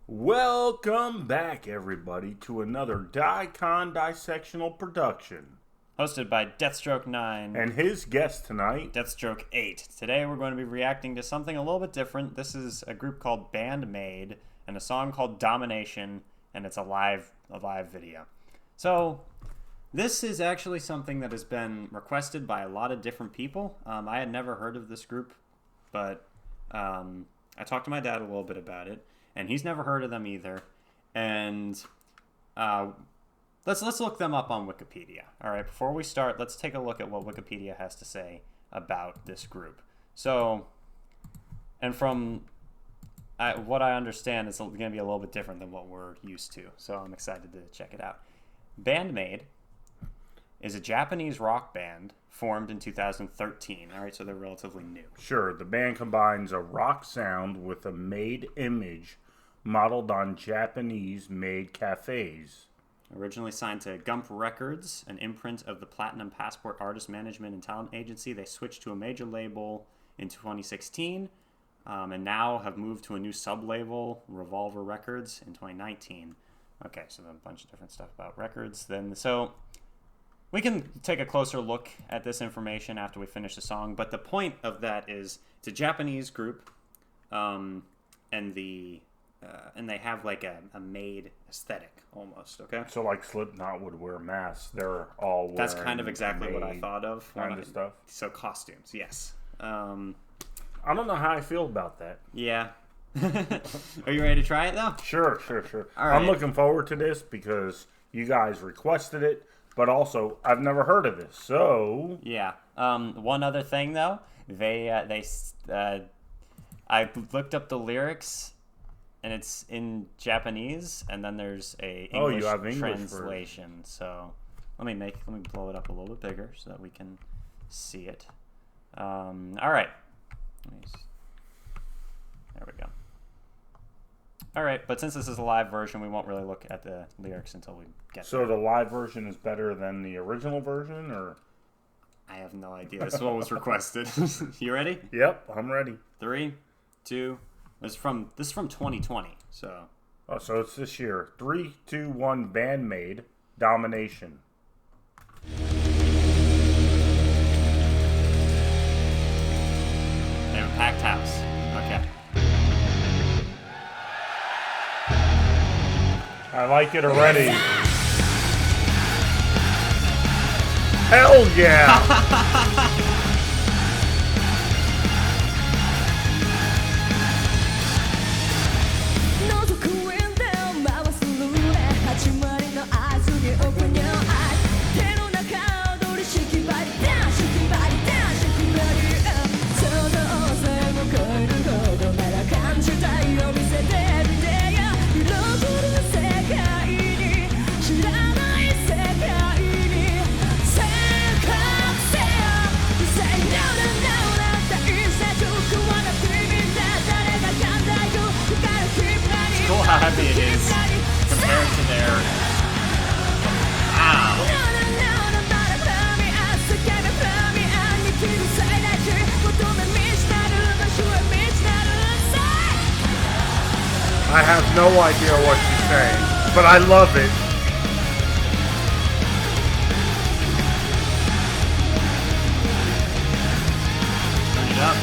Welcome back, everybody, to another dicondissectional production. Hosted by Deathstroke9 And his guest tonight, Deathstroke8. Today we're going to be reacting to something a little bit different. This is a group called BAND-MAID and a song called Domination, and it's a live video. So this is actually something that has been requested by a lot of different people. I had never heard of this group, but I talked to my dad a little bit about it, and he's never heard of them either. And let's look them up on Wikipedia. All right, before we start, let's take a look at what Wikipedia has to say about this group. So, and from what I understand, it's going to be a little bit different than what we're used to. So I'm excited to check it out. BAND-MAID is a Japanese rock band formed in 2013. All right, so they're relatively new. Sure, the band combines a rock sound with a made image modeled on Japanese-made cafes. Originally signed to Gump Records, an imprint of the Platinum Passport Artist Management and Talent Agency, they switched to a major label in 2016, and now have moved to a new sub-label, Revolver Records, in 2019. Okay, so then a bunch of different stuff about records. So we can take a closer look at this information after we finish the song, but the point of that is it's a Japanese group, and they have like a maid aesthetic almost, okay? So like Slipknot would wear masks, they're all wearing That's kind of exactly what I thought of. Kind of stuff. So costumes, yes. I don't know how I feel about that. Yeah. Are you ready to try it though? Sure. All right. I'm looking forward to this because you guys requested it, but also I've never heard of this, so yeah. One other thing though, I looked up the lyrics, and it's in Japanese, and then there's a English, you have English translation. version. So let me blow it up a little bit bigger so that we can see it. All right. There we go. All right, but since this is a live version, we won't really look at the lyrics until we get So there. the live version is better than the original version, or? I have no idea. This is what was requested. You ready? Yep, I'm ready. 3, 2. This is from 2020. So. Oh, so it's this year. 3, 2, 1. BAND-MAID, Domination. They have a packed house. Okay. I like it already. Hell yeah! Cool how heavy it is compared to their. Wow. I have no idea what she's saying, but I love it. Turn it up.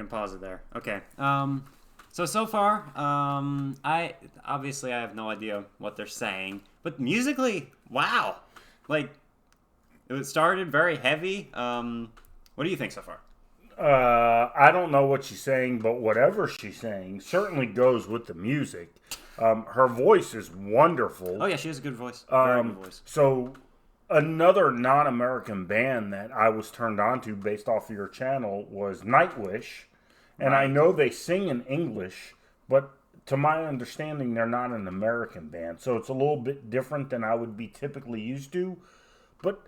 Pause it there. Okay. So far, I have no idea what they're saying, but musically, wow, like it started very heavy. What do you think so far? I don't know what she's saying, but whatever she's saying certainly goes with the music. Her voice is wonderful. Oh yeah, she has a good voice. Very good voice. So another non-American band that I was turned on to based off of your channel was Nightwish. And I know they sing in English, but to my understanding, they're not an American band. So it's a little bit different than I would be typically used to. But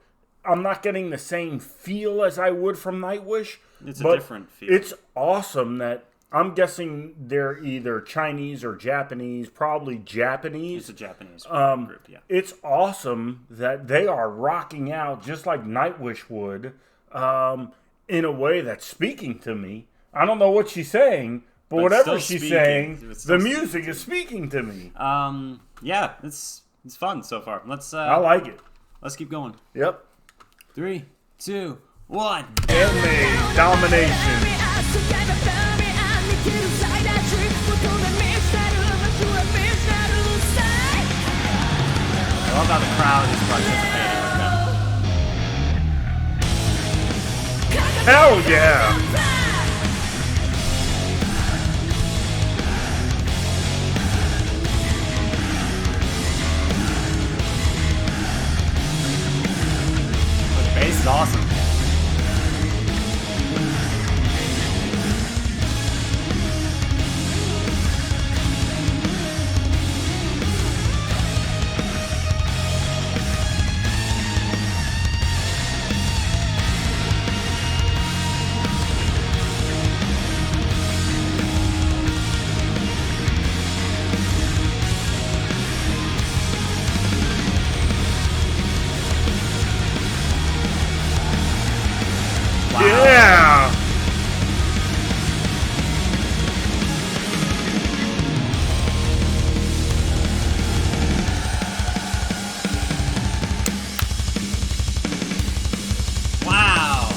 I'm not getting the same feel as I would from Nightwish. It's a different feel. It's awesome that I'm guessing they're either Chinese or Japanese, probably Japanese. It's a Japanese group, yeah. It's awesome that they are rocking out just like Nightwish would, in a way that's speaking to me. I don't know what she's saying, but whatever she's saying, the music is speaking to me. Yeah, it's fun so far. I like it. Let's keep going. Yep. 3, 2, 1. BAND-MAID, Domination. I love how the crowd is participating with them. Hell yeah! The bass is awesome. Yeah! Wow!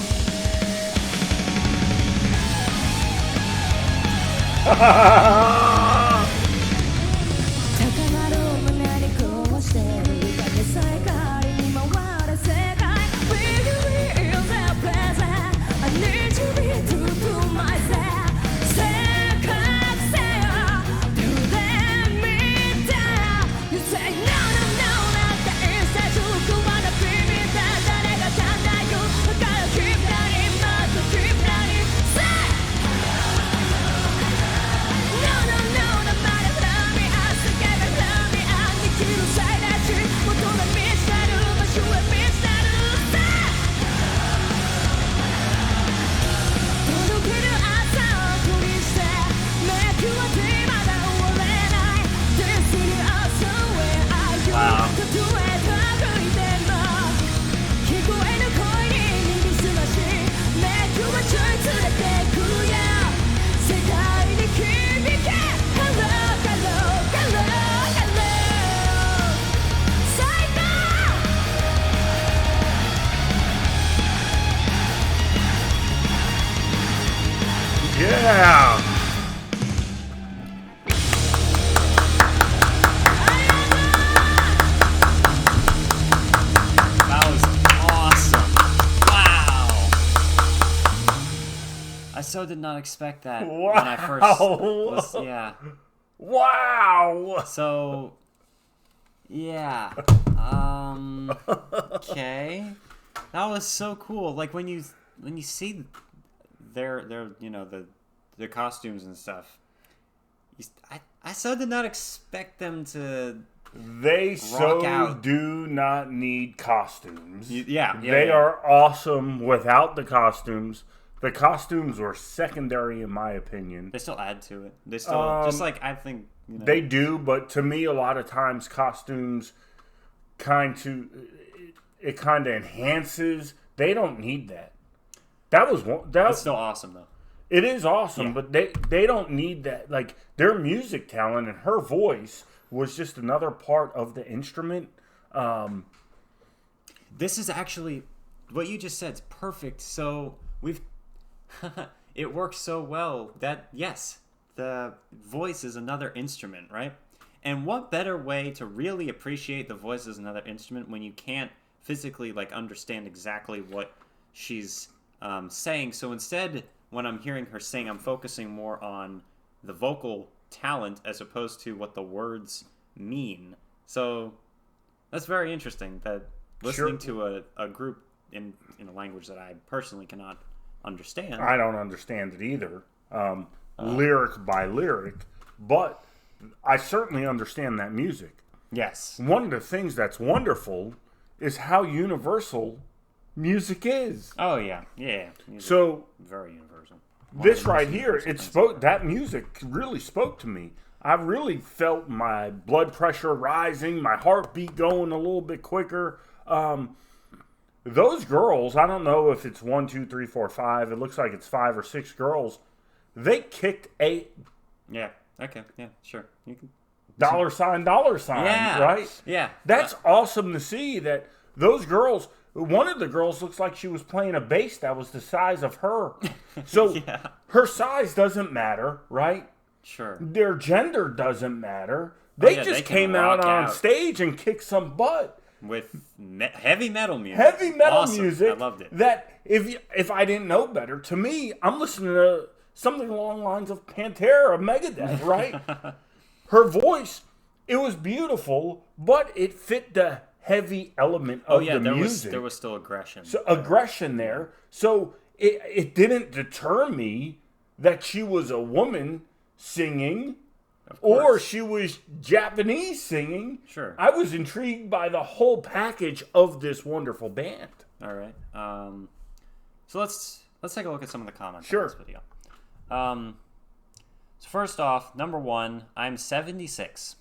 Yeah! That was awesome. Wow. I so did not expect that when I first was, yeah. Wow! So, yeah. Okay. That was so cool. Like when you see their you know their costumes and stuff. I so did not expect them to. They so out. do not need costumes. Yeah, They are awesome without the costumes. The costumes were secondary in my opinion. They still add to it. They still just like I think They do, but to me, a lot of times costumes kind of enhances. They don't need that. That was one. That's still awesome though. It is awesome, but they don't need that. Like their music talent and her voice was just another part of the instrument. This is actually what you just said is perfect. So we've it works so well that yes, the voice is another instrument, right? And what better way to really appreciate the voice as another instrument when you can't physically like understand exactly what she's saying? So instead, when I'm hearing her sing, I'm focusing more on the vocal talent as opposed to what the words mean. So that's very interesting that listening to a group in a language that I personally cannot understand. I don't understand it either, lyric by lyric, but I certainly understand that music. Yes. One of the things that's wonderful is how universal music is. Oh yeah, yeah. Music, so very universal. This right here, that music really spoke to me. I really felt my blood pressure rising, my heartbeat going a little bit quicker. Those girls, I don't know if it's 1, 2, 3, 4, 5. It looks like it's 5 or 6 girls. They kicked a Yeah. Okay. Yeah. Sure. You can. dollar sign, Yeah. right? Yeah. That's awesome to see that those girls. One of the girls looks like she was playing a bass that was the size of her. So her size doesn't matter, right? Sure. Their gender doesn't matter. They just came out on stage and kicked some butt. With heavy metal music. Heavy metal awesome. music. I loved it. That, if I didn't know better, to me, I'm listening to something along the lines of Pantera or Megadeth, right? Her voice, it was beautiful, but it fit the heavy element of the music. There was still aggression. So aggression there. So it didn't deter me that she was a woman singing or she was Japanese singing. Sure. I was intrigued by the whole package of this wonderful band. All right. So let's take a look at some of the comments on this video. So first off, number 1, I'm 76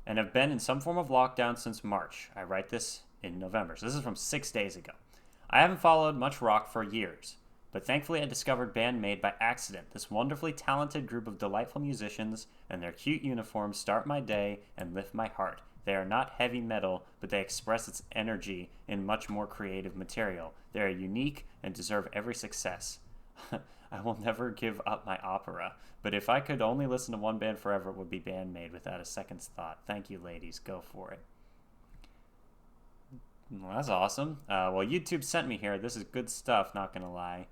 and have been in some form of lockdown since March. I write this in November, so this is from 6 days ago. I haven't followed much rock for years, but thankfully I discovered BAND-MAID by accident. This wonderfully talented group of delightful musicians and their cute uniforms start my day and lift my heart. They are not heavy metal, but they express its energy in much more creative material. They are unique and deserve every success. I will never give up my opera, but if I could only listen to one band forever, it would be BAND-MAID without a second's thought. Thank you, ladies. Go for it. Well, that's awesome. Well, YouTube sent me here. This is good stuff, not going to lie.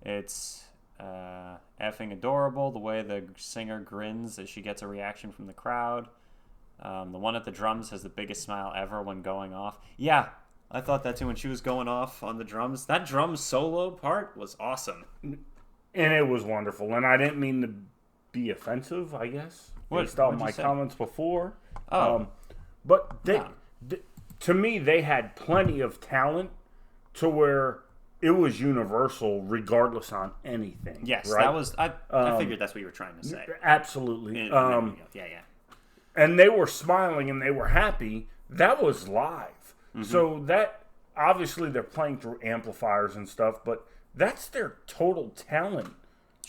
It's effing adorable, the way the singer grins as she gets a reaction from the crowd. The one at the drums has the biggest smile ever when going off. Yeah, I thought that too when she was going off on the drums. That drum solo part was awesome. And it was wonderful. And I didn't mean to be offensive, I guess, based on my comments before. But to me, they had plenty of talent to where it was universal regardless on anything. Yes, right? that was... I figured that's what you were trying to say. Absolutely. Yeah. And they were smiling and they were happy. That was live. Mm-hmm. So that, obviously they're playing through amplifiers and stuff, but that's their total talent.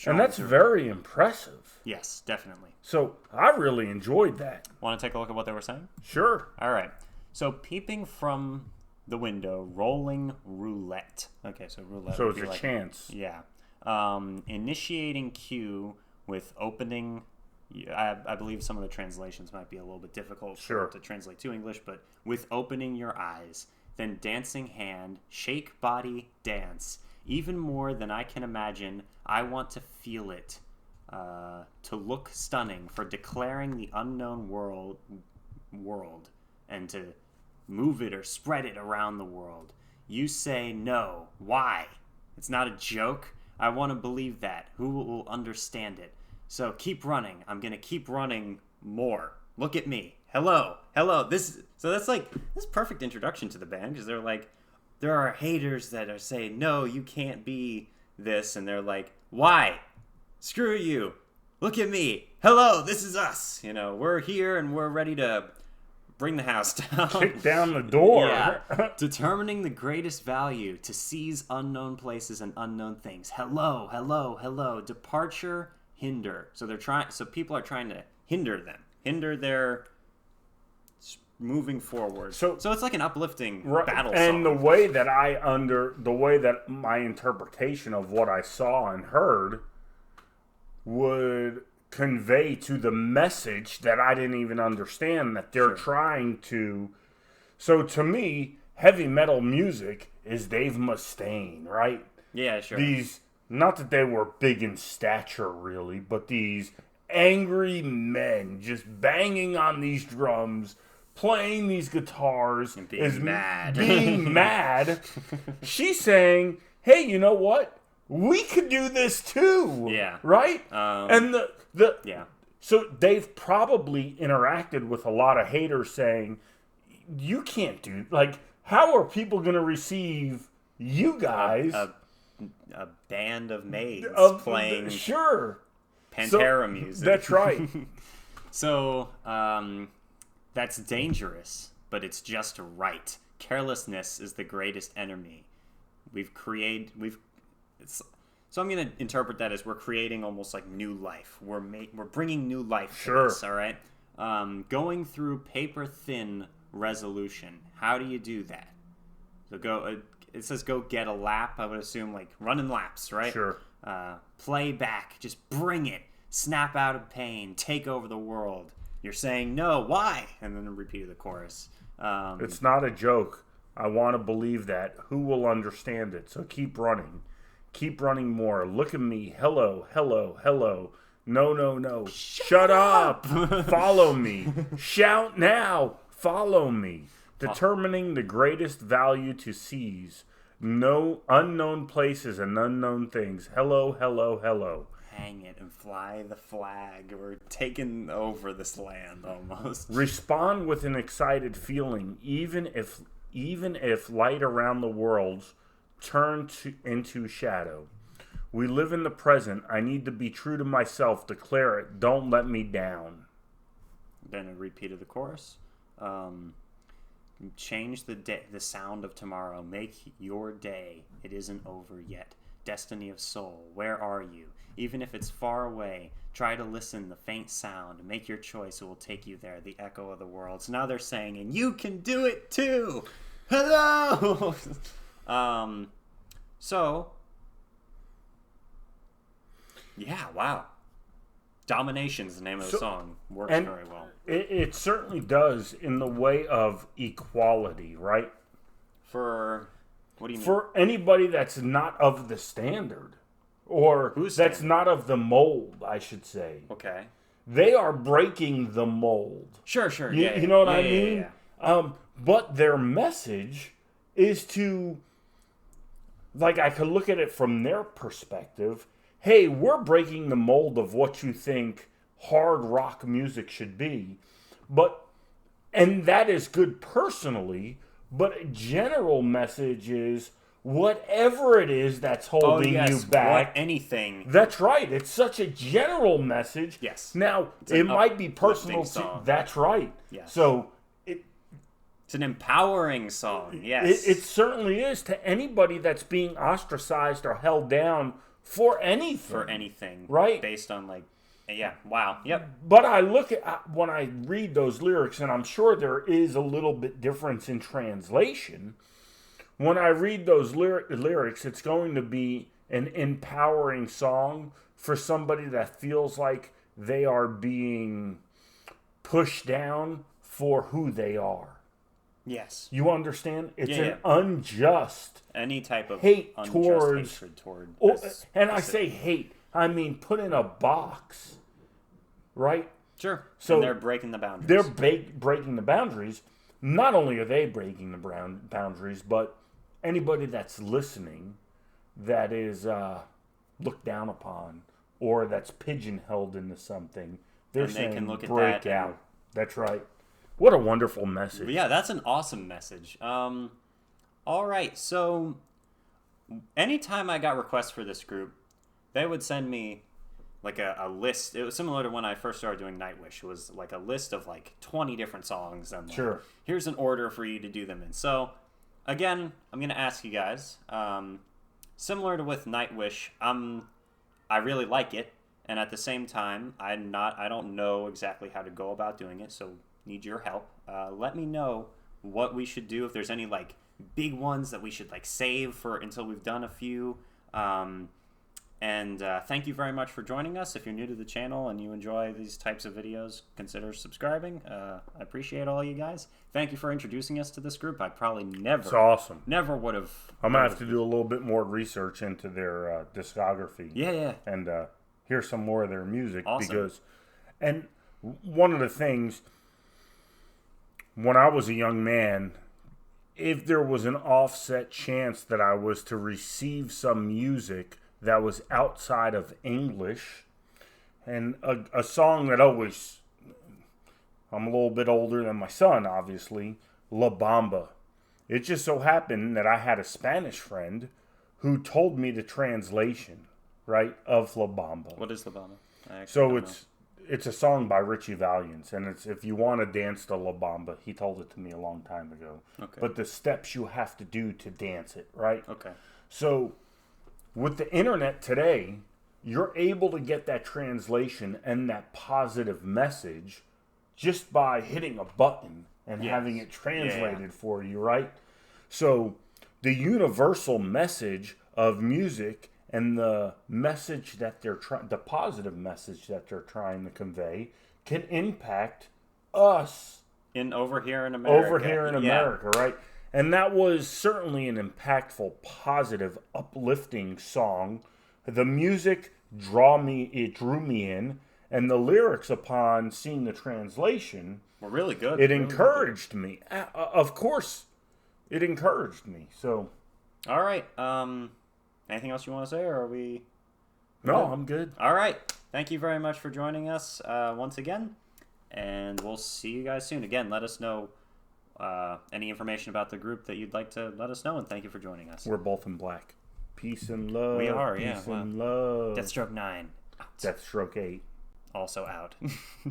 And that's very impressive. Yes, definitely. So I really enjoyed that. Want to take a look at what they were saying? Sure. All right. So peeping from the window, rolling roulette. Okay, so roulette. So it's a chance. Yeah. Initiating cue with opening... I believe some of the translations might be a little bit difficult to translate to English, but with opening your eyes, then dancing hand, shake body, dance. Even more than I can imagine, I want to feel it, to look stunning, for declaring the unknown world, and to move it or spread it around the world. You say no. Why? It's not a joke. I want to believe that. Who will understand it? So keep running. I'm going to keep running more. Look at me. Hello. So that's this perfect introduction to the band, because they're like, there are haters that are saying, no, you can't be this. And they're like, why? Screw you. Look at me. Hello, this is us. We're here and we're ready to bring the house down. Kick down the door. Yeah. Determining the greatest value, to seize unknown places and unknown things. Hello. Departure, hinder. So people are trying to hinder their moving forward. So it's like an uplifting battle song. And the way that my interpretation of what I saw and heard would convey to the message that I didn't even understand that they're trying to. So to me, heavy metal music is Dave Mustaine, right? Yeah, sure. These not that they were big in stature really, but these angry men just banging on these drums, playing these guitars, And being mad. being mad. She's saying, "Hey, you know what? We could do this too." Yeah. Right? And the Yeah. so they've probably interacted with a lot of haters saying, "You can't do, like, how are people going to receive you guys?" A band of maids playing Sure. Pantera music. That's right. So, that's dangerous, but it's just right. Carelessness is the greatest enemy. So I'm going to interpret that as we're creating almost like new life. We're bringing new life to this, all right? Going through paper-thin resolution. How do you do that? So it says go get a lap. I would assume like running laps, right? Sure. Play back. Just bring it. Snap out of pain. Take over the world. You're saying no. Why? And then repeat the chorus. It's not a joke. I want to believe that. Who will understand it? So keep running. Keep running more. Look at me. Hello, hello, hello. No, no, no. Shut up. Follow me. Shout now. Follow me. Determining the greatest value to seize. No unknown places and unknown things. Hello, hello, hello. Hang it and fly the flag. We're taking over this land almost. Respond with an excited feeling, even if light around the world turn into shadow. We live in the present. I need to be true to myself. Declare it. Don't let me down. Then a repeat of the chorus. Change the sound of tomorrow. Make your day. It isn't over yet. Destiny of soul, where are you? Even if it's far away, try to listen. The faint sound. Make your choice. It will take you there. The echo of the world. So now they're saying, and you can do it too. Hello. So. Yeah. Wow. Domination's the name of the song. Works very well. It certainly does in the way of equality, right? For what do you mean? For anybody that's not of the standard, or that's not of the mold, I should say. Okay. They are breaking the mold. Sure. You know what I mean? Yeah. But their message is to, like, I could look at it from their perspective. Hey, we're breaking the mold of what you think hard rock music should be. And that is good personally, but a general message is whatever it is that's holding you back. Anything. That's right. It's such a general message. Yes. Now, it might be personal to. That's right. Yes. So it's an empowering song. Yes. It certainly is to anybody that's being ostracized or held down for anything. Right. Based on yeah. Wow. Yep. But I look at when I read those lyrics, and I'm sure there is a little bit difference in translation. When I read those lyrics, it's going to be an empowering song for somebody that feels like they are being pushed down for who they are. Yes. You understand? It's an unjust any type of hate unjust towards hatred toward and I say hate, I mean put in a box. Right? Sure. So and they're breaking the boundaries. They're breaking the boundaries. Not only are they breaking the boundaries, but anybody that's listening that is looked down upon or that's pigeonholed into something, they can look at break that out. That's right. What a wonderful message. Yeah, that's an awesome message. All right, so anytime I got requests for this group, they would send me like a list. It was similar to when I first started doing Nightwish. It was like a list of like 20 different songs. And sure. Here's an order for you to do them in. So, again, I'm going to ask you guys, similar to with Nightwish, I really like it. And at the same time, I don't know exactly how to go about doing it. So, need your help. Let me know what we should do. If there's any like big ones that we should like save for until we've done a few. And thank you very much for joining us. If you're new to the channel and you enjoy these types of videos, consider subscribing. I appreciate all you guys. Thank you for introducing us to this group. I probably It's awesome. never would have. I'm going to have to do a little bit more research into their discography. Yeah. And hear some more of their music. Awesome. And one of the things, when I was a young man, if there was an offset chance that I was to receive some music that was outside of English, and a song that always, I'm a little bit older than my son, obviously, La Bamba. It just so happened that I had a Spanish friend who told me the translation, right, of La Bamba. What is La Bamba? So it's a song by Richie Valens, and it's if you want to dance to La Bamba. He told it to me a long time ago. Okay. But the steps you have to do to dance it, right? Okay. So with the internet today, you're able to get that translation and that positive message just by hitting a button and having it translated for you, right? So the universal message of music and the message that the positive message that they're trying to convey can impact us over here in America. Right? And that was certainly an impactful, positive, uplifting song. The music drew me in, and the lyrics, upon seeing the translation, were really good. It encouraged me. Of course, it encouraged me. So, all right. Anything else you want to say, or are we? No, I'm good. All right. Thank you very much for joining us once again, and we'll see you guys soon. Again, let us know any information about the group that you'd like to let us know, and thank you for joining us. We're both in black. Peace and love. We are, Peace and love. Deathstroke 9. Deathstroke 8. Also out.